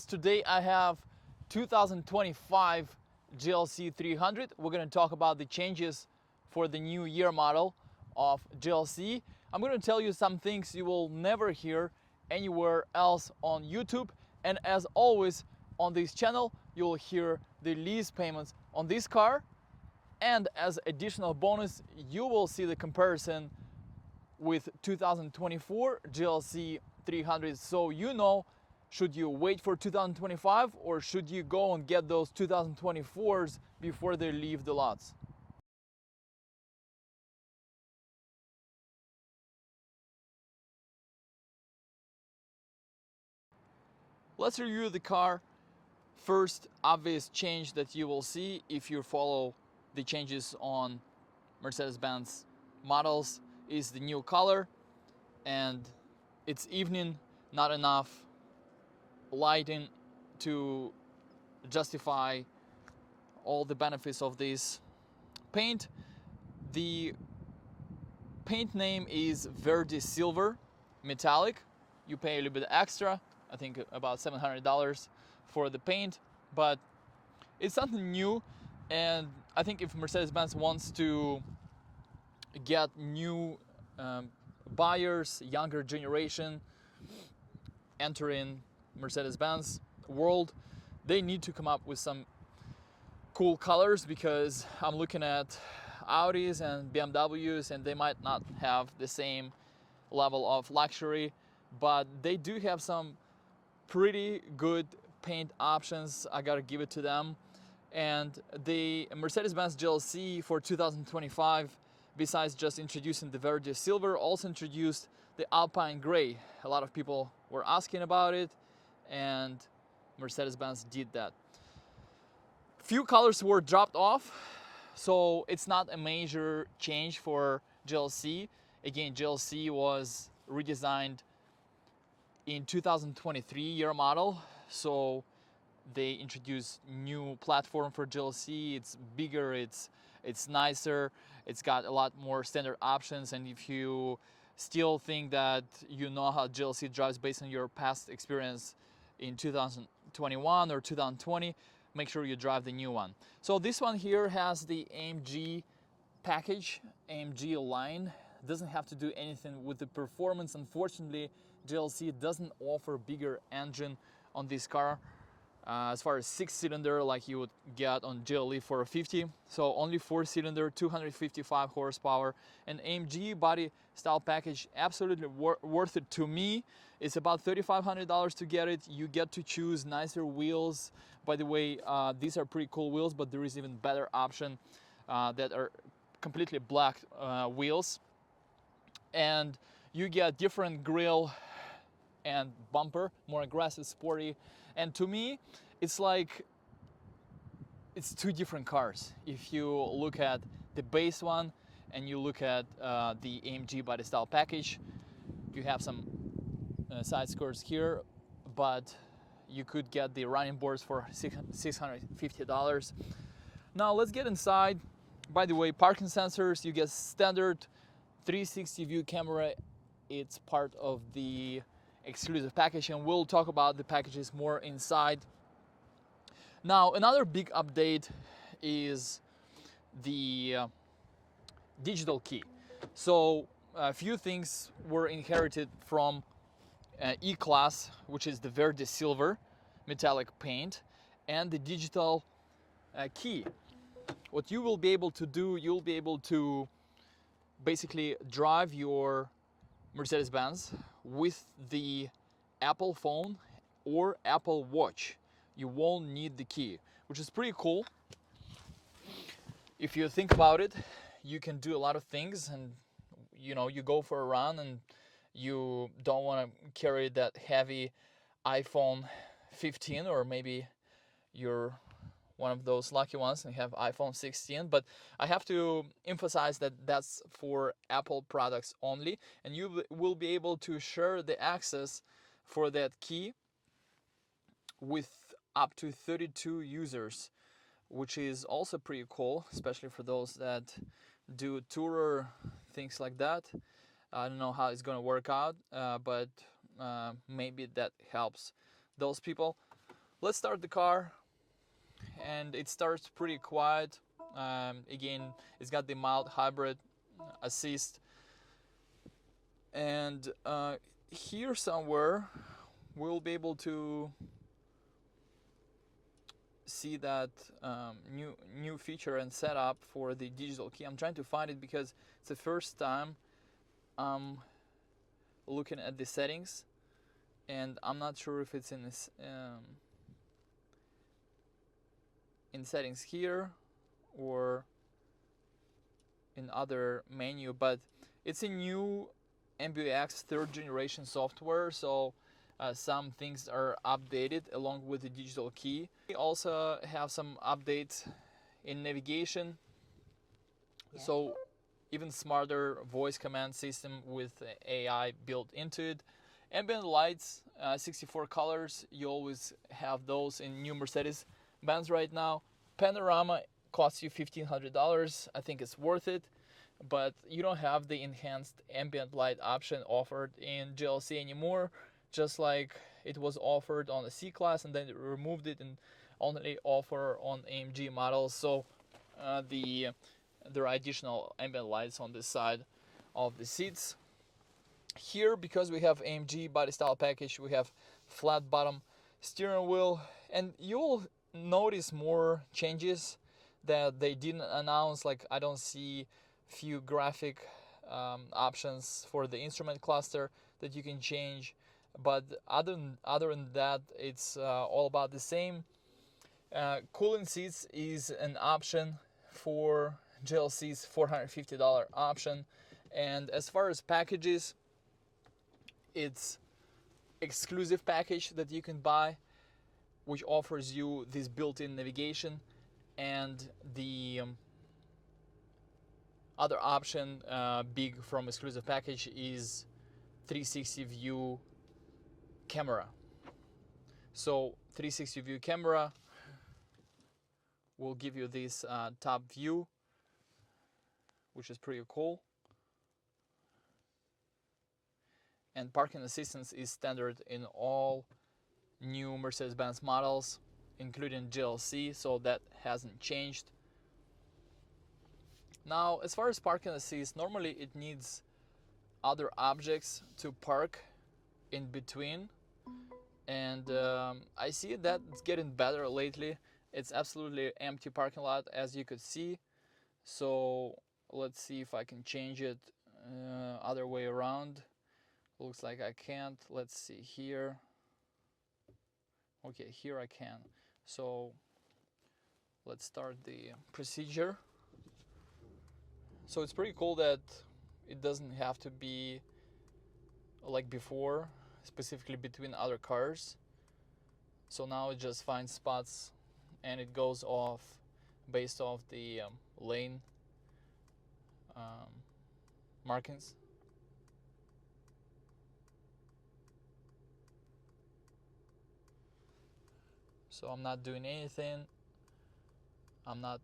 Today I have 2025 GLC 300. We're going to talk about the changes for the new year model of GLC. I'm going to tell you some things you will never hear anywhere else on YouTube. And as always on this channel, you'll hear the lease payments on this car. And as additional bonus, you will see the comparison with 2024 GLC 300, so you know, should you wait for 2025 or should you go and get those 2024s before they leave the lots. Let's review the car. First obvious change that you will see if you follow the changes on Mercedes-Benz models is the new color, and it's evening, not enough lighting to justify all the benefits of this paint. The paint name is Verde Silver Metallic. You pay a little bit extra, I think about $700 for the paint, but it's something new, and I think if Mercedes-Benz wants to get new buyers, younger generation entering Mercedes-Benz world, they need to come up with some cool colors, because I'm looking at Audis and BMWs and they might not have the same level of luxury, but they do have some pretty good paint options. I gotta give it to them. And the Mercedes-Benz GLC for 2025, besides just introducing the Verde Silver, also introduced the Alpine Gray. A lot of people were asking about it, and Mercedes-Benz did that. Few colors were dropped off, so it's not a major change for GLC. Again, GLC was redesigned in 2023 year model, so they introduced new platform for GLC. It's bigger, it's nicer, it's got a lot more standard options, and if you still think that you know how GLC drives based on your past experience in 2021 or 2020, make sure you drive the new one. So this one here has the AMG package, AMG line. Doesn't have to do anything with the performance. Unfortunately, GLC doesn't offer bigger engine on this car, as far as 6-cylinder like you would get on GLE 450. So only 4-cylinder, 255 horsepower, and AMG body style package, absolutely worth it to me. It's about $3,500 to get it. You get to choose nicer wheels. By the way, these are pretty cool wheels, but there is even better option that are completely black wheels. And you get different grille and bumper, more aggressive, sporty. And to me, it's like it's two different cars. If you look at the base one and you look at the AMG body style package, you have some side skirts here, but you could get the running boards for $650. Now let's get inside. By the way, parking sensors, you get standard 360 view camera. It's part of the exclusive package, and we'll talk about the packages more inside. Now another big update is the digital key. So a few things were inherited from E-Class, which is the Verde Silver metallic paint, and the digital key. What you will be able to do, you'll be able to basically drive your Mercedes-Benz with the Apple phone or Apple Watch. You won't need the key, which is pretty cool. If you think about it, you can do a lot of things, and you know, you go for a run and you don't want to carry that heavy iPhone 15, or maybe you're one of those lucky ones and have iPhone 16, but I have to emphasize that that's for Apple products only, and you will be able to share the access for that key with up to 32 users, which is also pretty cool, especially for those that do tour, things like that. I don't know how it's going to work out, but maybe that helps those people. Let's start the car, and it starts pretty quiet. Again, it's got the mild hybrid assist, and here somewhere we'll be able to see that new feature and setup for the digital key. I'm trying to find it because it's the first time I'm looking at the settings, and I'm not sure if it's in this in settings here or in other menu, but it's a new MBUX 3rd generation software, so some things are updated along with the digital key. We also have some updates in navigation, so even smarter voice command system with AI built into it. Ambient lights, 64 colors, you always have those in new Mercedes-Benz right now. Panorama costs you $1,500. I think it's worth it, but you don't have the enhanced ambient light option offered in GLC anymore, just like it was offered on the C-Class and then it removed it and only offer on AMG models. So there are additional ambient lights on this side of the seats. Here, because we have AMG body style package, we have flat bottom steering wheel, and you'll notice more changes that they didn't announce. Like, I don't see few graphic options for the instrument cluster that you can change, but other than that, it's all about the same. Cooling seats is an option for GLC's $450 option, and as far as packages, it's exclusive package that you can buy, which offers you this built-in navigation, and the other option big from exclusive package is 360 view camera. So 360 view camera will give you this top view, which is pretty cool. And parking assistance is standard in all new Mercedes-Benz models, including GLC, so that hasn't changed. Now, as far as parking assist, normally it needs other objects to park in between, and I see that it's getting better lately. It's absolutely empty parking lot, as you could see. So let's see if I can change it other way around. Looks like I can't. Let's see here. Okay, here I can. So let's start the procedure. So it's pretty cool that it doesn't have to be like before, specifically between other cars. So now it just finds spots and it goes off based off the lane markings. So I'm not doing anything. I'm not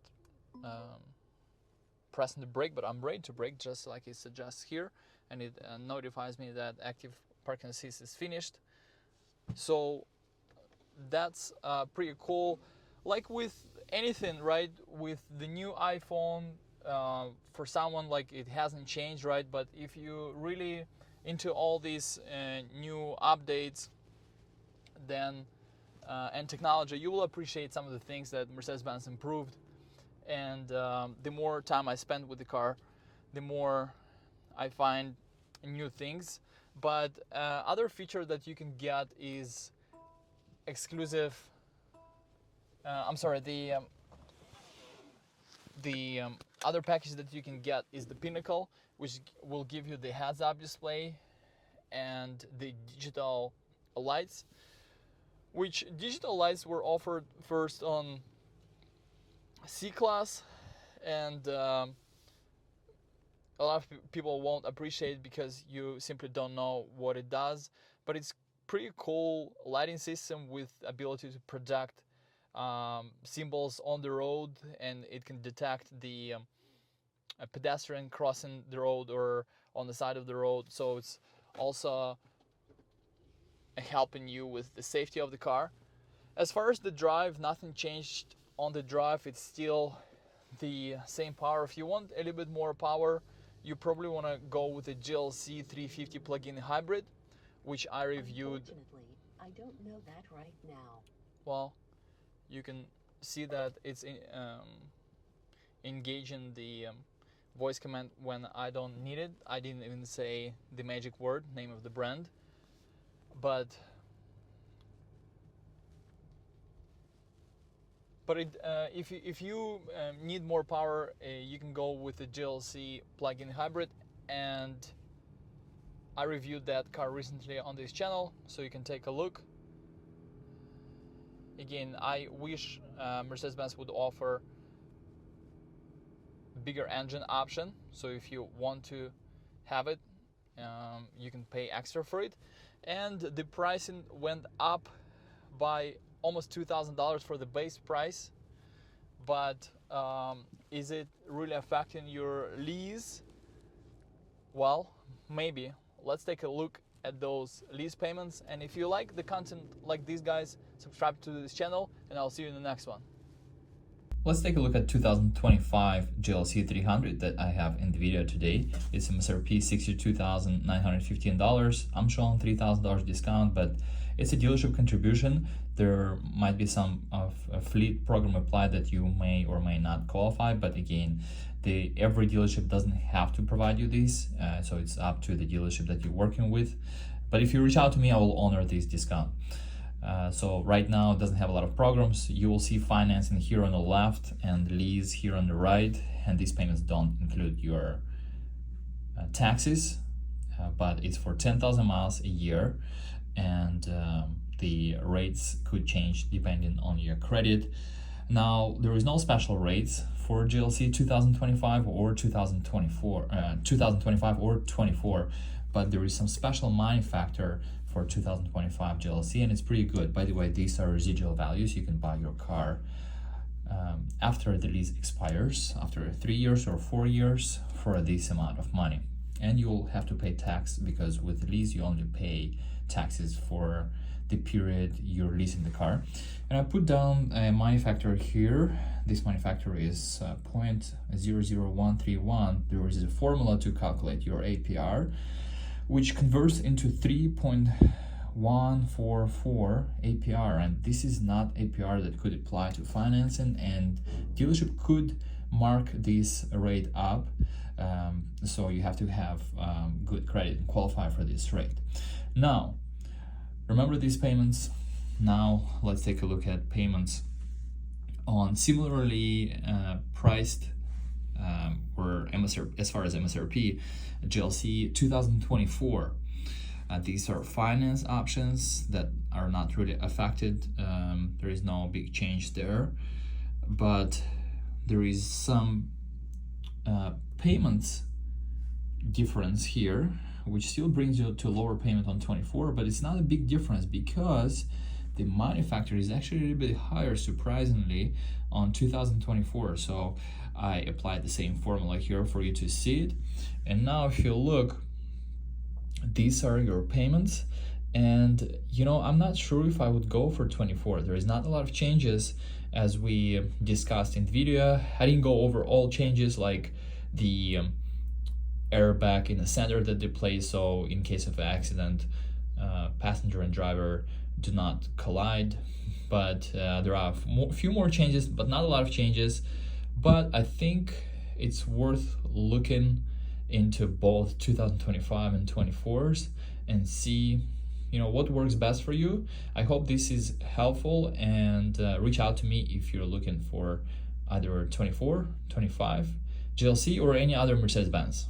pressing the brake, but I'm ready to brake just like it suggests here, and it notifies me that active parking assist is finished. So that's pretty cool. Like with anything, right? With the new iPhone, for someone like it hasn't changed, right? But if you really into all these new updates, then and technology, you will appreciate some of the things that Mercedes-Benz improved. And the more time I spend with the car, the more I find new things. But other feature that you can get is exclusive. The other package that you can get is the Pinnacle, which will give you the heads-up display and the digital lights. Which digital lights were offered first on C-Class, and a lot of people won't appreciate it because you simply don't know what it does. But it's pretty cool lighting system with ability to project symbols on the road, and it can detect the a pedestrian crossing the road or on the side of the road. So it's also helping you with the safety of the car. As far as the drive, nothing changed on the drive. It's still the same power. If you want a little bit more power, you probably want to go with a GLC 350 plug-in hybrid, which I reviewed. Unfortunately, I don't know that right now. Well, you can see that it's engaging the voice command when I don't need it. I didn't even say the magic word, name of the brand, but if you need more power, you can go with the GLC plug-in hybrid, and I reviewed that car recently on this channel, so you can take a look. Again, I wish Mercedes-Benz would offer bigger engine option, so if you want to have it, you can pay extra for it. And the pricing went up by almost $2,000 for the base price, but is it really affecting your lease? Well, maybe. Let's take a look at those lease payments, and if you like the content like these guys, subscribe to this channel, and I'll see you in the next one. Let's take a look at 2025 GLC 300 that I have in the video today. It's MSRP $62,915. I'm showing $3,000 discount, but it's a dealership contribution. There might be some of a fleet program applied that you may or may not qualify, but again, every dealership doesn't have to provide you these, so it's up to the dealership that you're working with. But if you reach out to me, I will honor this discount. So right now it doesn't have a lot of programs. You will see financing here on the left and lease here on the right, and these payments don't include your taxes, but it's for 10,000 miles a year, and the rates could change depending on your credit. Now, there is no special rates for GLC 2025 or 2025 or 24, but there is some special manufacturer for 2025 GLC, and it's pretty good. By the way, these are residual values. You can buy your car after the lease expires, after 3 years or 4 years, for this amount of money. And you'll have to pay tax, because with the lease you only pay taxes for the period you're leasing the car. And I put down a manufacturer here. This manufacturer is 0.00131. There is a formula to calculate your APR, which converts into 3.144 APR, and this is not APR that could apply to financing, and dealership could mark this rate up, so you have to have good credit and qualify for this rate. Now, remember these payments. Now let's take a look at payments on similarly priced or MSRP, as far as MSRP, GLC 2024. These are finance options that are not really affected. There is no big change there, but there is some payments difference here, which still brings you to a lower payment on 24, but it's not a big difference because the manufacturer is actually a little bit higher, surprisingly, on 2024. So I applied the same formula here for you to see it. And now if you look, these are your payments. And you know, I'm not sure if I would go for 24. There is not a lot of changes as we discussed in the video. I didn't go over all changes, like the airbag in the center that they place, so in case of an accident, passenger and driver do not collide. But there are a few more changes, but not a lot of changes. But I think it's worth looking into both 2025 and 24s and see, you know, what works best for you. I hope this is helpful, and reach out to me if you're looking for either 24, 25, GLC, or any other Mercedes-Benz.